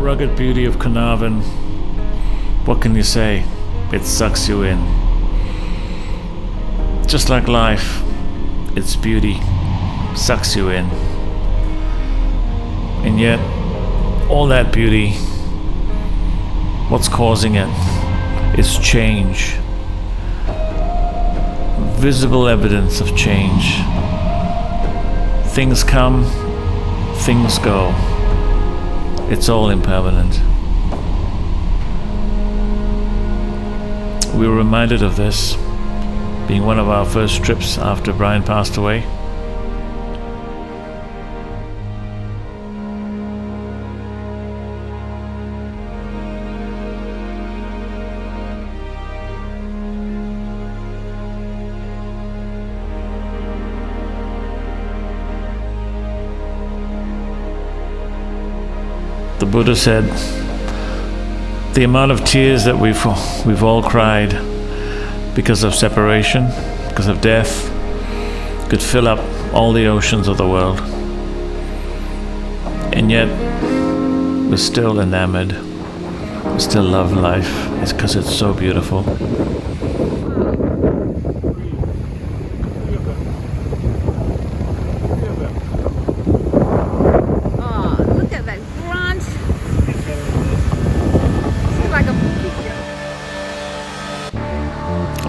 rugged beauty of Carnarvon, what can you say? It sucks you in. Just like life, its beauty sucks you in. And yet, all that beauty, what's causing it is change. Visible evidence of change. Things come, things go. It's all impermanent. We were reminded of this, being one of our first trips after Brian passed away. The Buddha said, the amount of tears that we've all cried because of separation, because of death, could fill up all the oceans of the world. And yet, we're still enamored. We still love life. It's because it's so beautiful.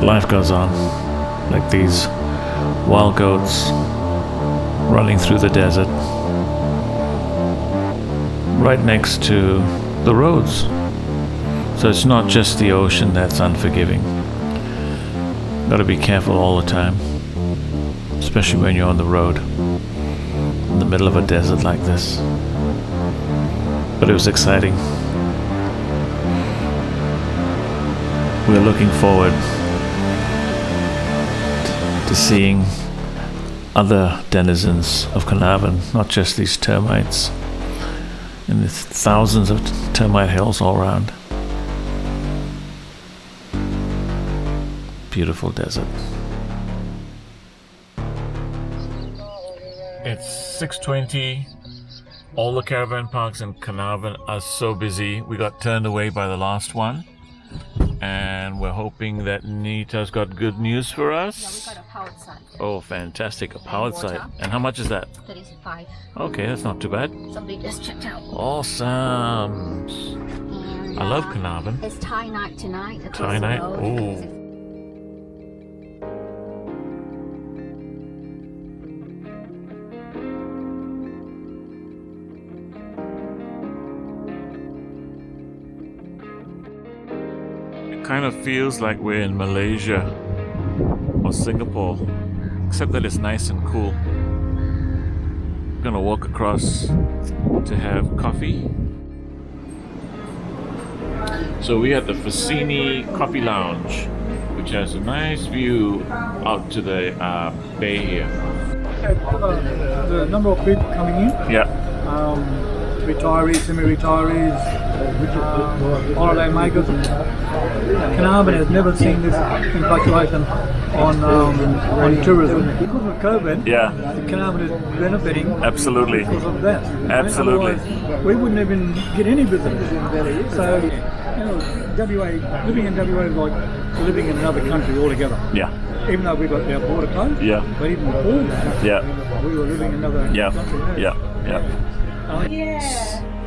Life goes on, like these wild goats running through the desert, right next to the roads. So it's not just the ocean that's unforgiving. Gotta be careful all the time, especially when you're on the road, in the middle of a desert like this. But it was exciting. We're looking forward to seeing other denizens of Carnarvon, not just these termites, and there's thousands of termite hills all around. Beautiful desert. It's 6:20. All the caravan parks in Carnarvon are so busy. We got turned away by the last one. And we're hoping that Nita's got good news for us. Yeah, we got a powered site. Oh, fantastic. A powered site. And how much is that? 35. Okay, that's not too bad. Somebody just checked out. Awesome. And, I love Carnarvon. It's Thai night tonight. Thai night? Oh. Kind of feels like we're in Malaysia or Singapore, except that it's nice and cool. We're gonna walk across to have coffee. So we had the Fassini Coffee Lounge, which has a nice view out to the bay here. The number of people coming in. Yeah. Retirees, semi-retirees, holiday makers. Carnarvon has never seen this infatuation on tourism. Because of COVID, Yeah. Carnarvon is benefiting Absolutely. because of that. Absolutely. Otherwise, we wouldn't even get any visitors. So, WA, living in WA is like living in another country altogether. Yeah. Even though we've got our border closed, Yeah. but even before that, Yeah. we were living in another Yeah. country. Yeah. Yeah. Yeah.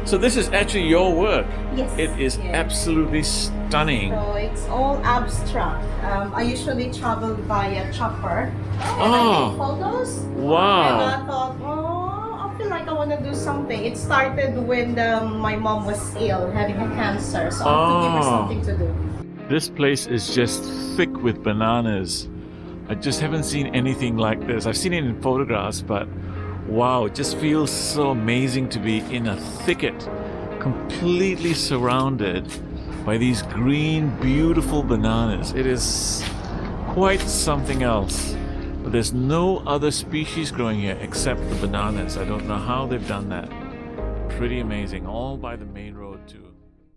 So this is actually your work. Yes. It is Yeah. absolutely stunning. So it's all abstract. I usually travel via chopper and I Oh. take photos. Wow. And I thought, I feel like I want to do something. It started when my mom was ill, having a cancer, so I want to give her Oh. something to do. This place is just thick with bananas. I just haven't seen anything like this. I've seen it in photographs, but wow, it just feels so amazing to be in a thicket, completely surrounded by these green, beautiful bananas. It is quite something else. But there's no other species growing here except the bananas. I don't know how they've done that. Pretty amazing. All by the main road too.